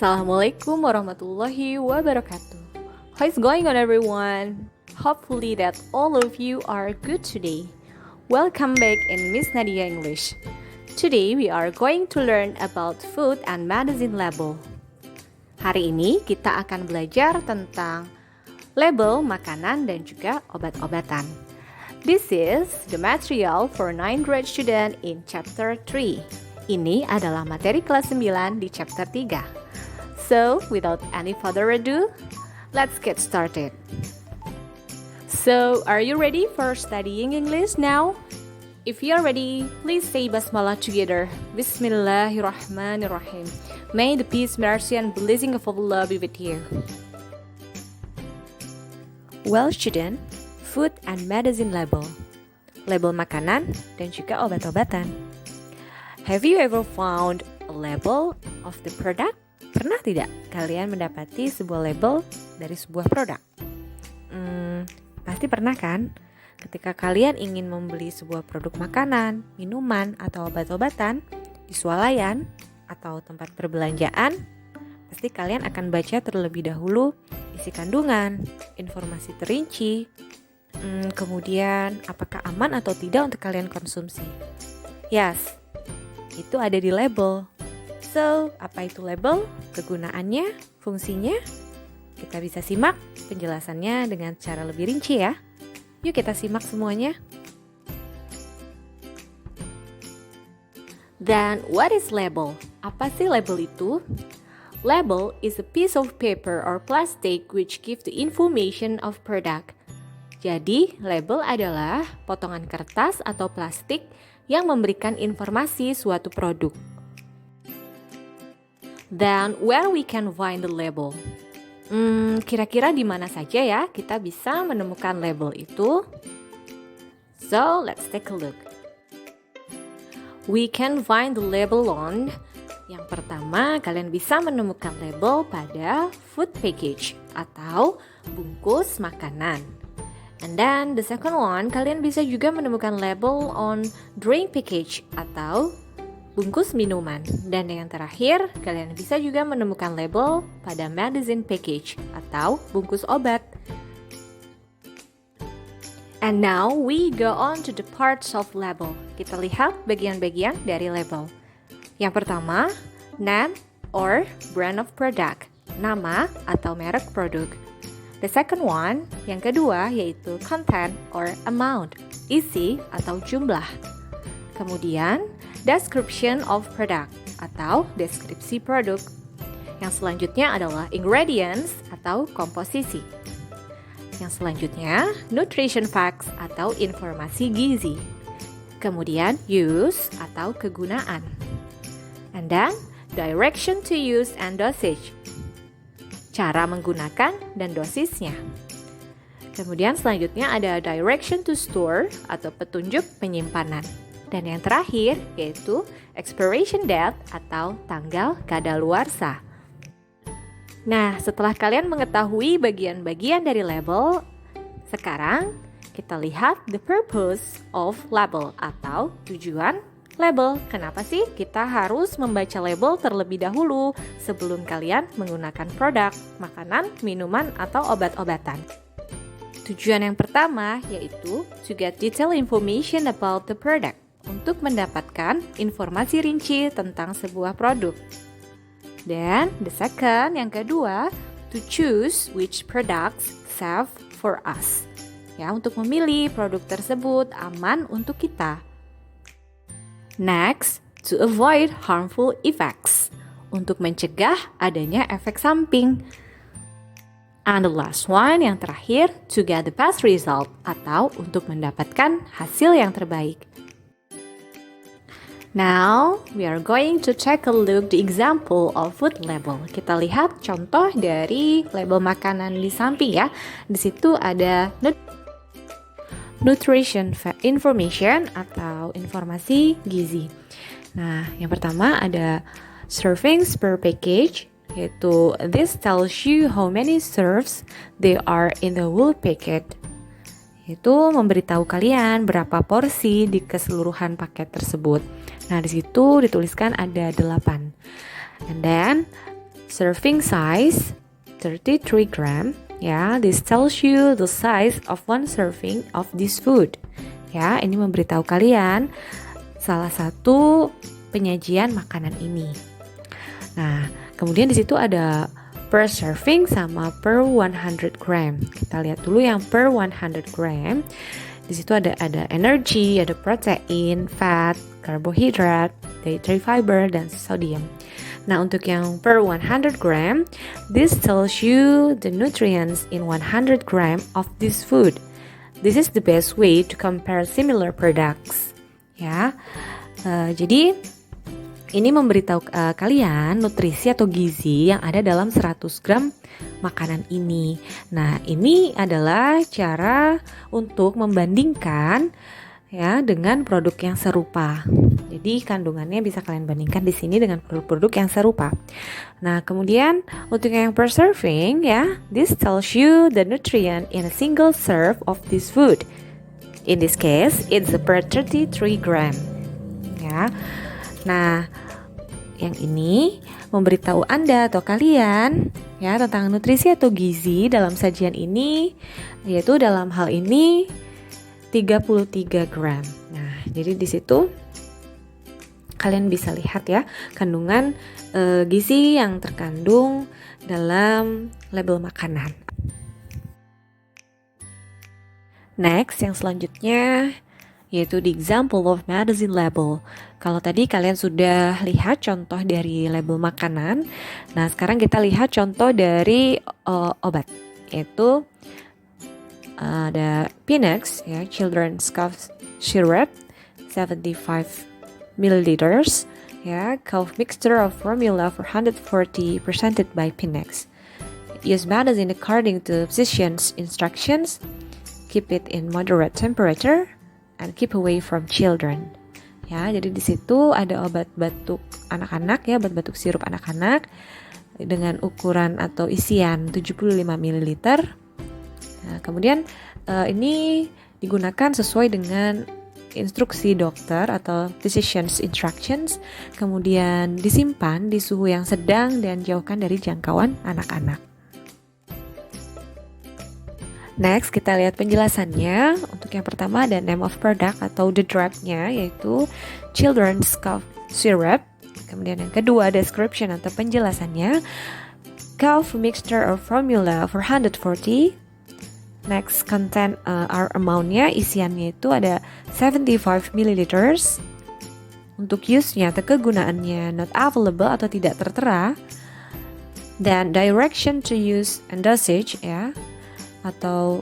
Assalamualaikum warahmatullahi wabarakatuh. How is going on everyone? Hopefully that all of you are good today. Welcome back in Miss Nadia English. Today we are going to learn about food and medicine label. Hari ini kita akan belajar tentang label makanan dan juga obat-obatan. This is the material for 9th grade student in chapter 3. Ini adalah materi kelas 9 di chapter 3. So, without any further ado, let's get started. So, are you ready for studying English now? If you are ready, please say basmalah together. Bismillahirrahmanirrahim. May the peace, mercy, and blessing of Allah be with you. Well, student, food and medicine label. Label makanan dan juga obat-obatan. Have you ever found a label of the product? Pernah tidak kalian mendapati sebuah label dari sebuah produk? Pasti pernah kan? Ketika kalian ingin membeli sebuah produk makanan, minuman, atau obat-obatan di swalayan atau tempat perbelanjaan, pasti kalian akan baca terlebih dahulu isi kandungan, informasi terinci, kemudian apakah aman atau tidak untuk kalian konsumsi. Yes, itu ada di label. So, apa itu label? Kegunaannya, fungsinya? Kita bisa simak penjelasannya dengan cara lebih rinci ya. Yuk kita simak semuanya. Then, what is label? Apa sih label itu? Label is a piece of paper or plastic which give the information of product. Jadi, label adalah potongan kertas atau plastik yang memberikan informasi suatu produk. Then, where we can find the label? Kira-kira di mana saja ya kita bisa menemukan label itu? So, let's take a look. We can find the label on. Yang pertama, kalian bisa menemukan label pada food package atau bungkus makanan. And then, the second one, kalian bisa juga menemukan label on drink package atau bungkus minuman. Dan yang terakhir, kalian bisa juga menemukan label pada medicine package atau bungkus obat. And now we go on to the parts of label. Kita lihat bagian-bagian dari label. Yang pertama, name or brand of product, nama atau merek produk. The second one, yang kedua yaitu content or amount, isi atau jumlah. Kemudian, description of product atau deskripsi produk. Yang selanjutnya adalah ingredients atau komposisi. Yang selanjutnya, nutrition facts atau informasi gizi. Kemudian, use atau kegunaan. And then, direction to use and dosage. Cara menggunakan dan dosisnya. Kemudian selanjutnya ada direction to store atau petunjuk penyimpanan. Dan yang terakhir yaitu expiration date atau tanggal kadaluarsa. Nah, setelah kalian mengetahui bagian-bagian dari label, sekarang kita lihat the purpose of label atau tujuan label. Kenapa sih kita harus membaca label terlebih dahulu sebelum kalian menggunakan produk, makanan, minuman, atau obat-obatan? Tujuan yang pertama yaitu to get detailed information about the product. Untuk mendapatkan informasi rinci tentang sebuah produk. Dan the second, yang kedua, to choose which products safe for us. Ya, untuk memilih produk tersebut aman untuk kita. Next, to avoid harmful effects. Untuk mencegah adanya efek samping. And the last one, yang terakhir, to get the best result atau untuk mendapatkan hasil yang terbaik. Now, we are going to take a look the example of food label. Kita lihat contoh dari label makanan di samping ya. Di situ ada nutrition information atau informasi gizi. Nah, yang pertama ada servings per package, yaitu this tells you how many serves there are in the whole packet. Itu memberitahu kalian berapa porsi di keseluruhan paket tersebut. Nah, di situ dituliskan ada 8. And then Serving size 33 gram. Ya, this tells you the size of one serving of this food. Ya, ini memberitahu kalian salah satu penyajian makanan ini. Nah, kemudian di situ ada per serving sama per 100 gram. Kita lihat dulu yang per 100 gram. Di situ ada energy, ada protein, fat, karbohidrat, dietary fiber, dan sodium. Nah, untuk yang per 100 gram, this tells you the nutrients in 100 gram of this food. This is the best way to compare similar products. Ya, jadi ini memberitahu kalian nutrisi atau gizi yang ada dalam 100 gram makanan ini. Nah, ini adalah cara untuk membandingkan ya dengan produk yang serupa. Jadi kandungannya bisa kalian bandingkan di sini dengan produk-produk yang serupa. Nah, kemudian untuk yang per serving ya, this tells you the nutrient in a single serve of this food. In this case, it's per 33 gram. Ya. Nah, yang ini memberitahu Anda atau kalian ya tentang nutrisi atau gizi dalam sajian ini, yaitu dalam hal ini 33 gram. Nah, jadi di situ kalian bisa lihat ya kandungan gizi yang terkandung dalam label makanan. Next, yang selanjutnya yaitu the example of medicine label. Kalau tadi kalian sudah lihat contoh dari label makanan, nah sekarang kita lihat contoh dari obat, yaitu ada Pinax ya, children's cough syrup 75 milliliters ya, cough mixture of formula for 140 presented by Pinax. Use medicine according to physician's instructions. Keep it in moderate temperature and keep away from children. Ya, jadi di situ ada obat batuk anak-anak ya, obat batuk sirup anak-anak dengan ukuran atau isian 75 ml. Nah, kemudian ini digunakan sesuai dengan instruksi dokter atau physician's instructions, kemudian disimpan di suhu yang sedang dan jauhkan dari jangkauan anak-anak. Next, kita lihat penjelasannya. Untuk yang pertama ada name of product atau the drug-nya, yaitu children's cough syrup. Kemudian yang kedua description atau penjelasannya, cough mixture or formula for 140. Next, content or amount-nya, isiannya itu ada 75 milliliters. Untuk use-nya atau kegunaannya not available atau tidak tertera. Dan direction to use and dosage ya, atau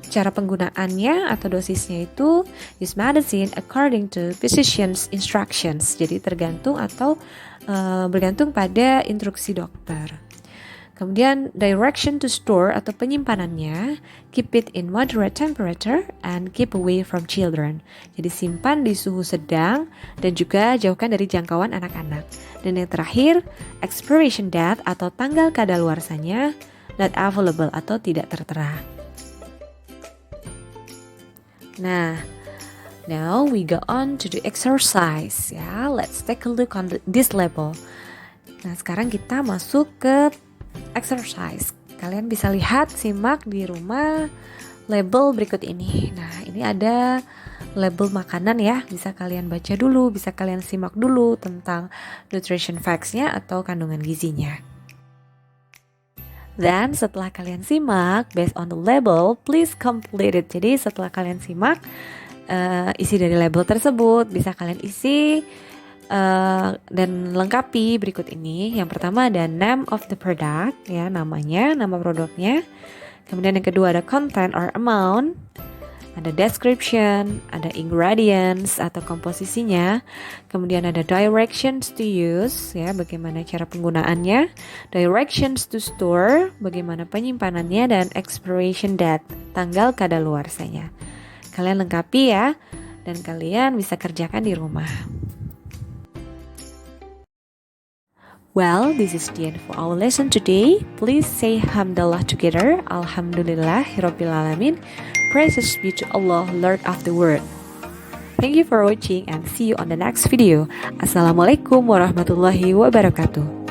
cara penggunaannya atau dosisnya itu use medicine according to physician's instructions. Jadi tergantung atau bergantung pada instruksi dokter. Kemudian direction to store atau penyimpanannya, keep it in moderate temperature and keep away from children. Jadi simpan di suhu sedang dan juga jauhkan dari jangkauan anak-anak. Dan yang terakhir, expiration date atau tanggal kadaluarsanya not available atau tidak tertera. Nah, now we go on to the exercise ya. Let's take a look on this label. Nah, sekarang kita masuk ke exercise. Kalian bisa lihat, simak di rumah label berikut ini. Nah, ini ada label makanan ya. Bisa kalian baca dulu, bisa kalian simak dulu tentang nutrition facts-nya atau kandungan gizinya. Dan setelah kalian simak, based on the label, please complete it. Jadi setelah kalian simak isi dari label tersebut, bisa kalian isi dan lengkapi berikut ini. Yang pertama ada name of the product, ya namanya, nama produknya. Kemudian yang kedua ada content or amount. Ada description, ada ingredients atau komposisinya, kemudian ada directions to use, ya bagaimana cara penggunaannya, directions to store, bagaimana penyimpanannya, dan expiration date, tanggal kadaluarsanya. Kalian lengkapi ya, dan kalian bisa kerjakan di rumah. Well, this is the end for our lesson today. Please say Hamdallah together. Alhamdulillahirrabbilalamin. Praises be to Allah, Lord of the world. Thank you for watching and see you on the next video. Assalamualaikum warahmatullahi wabarakatuh.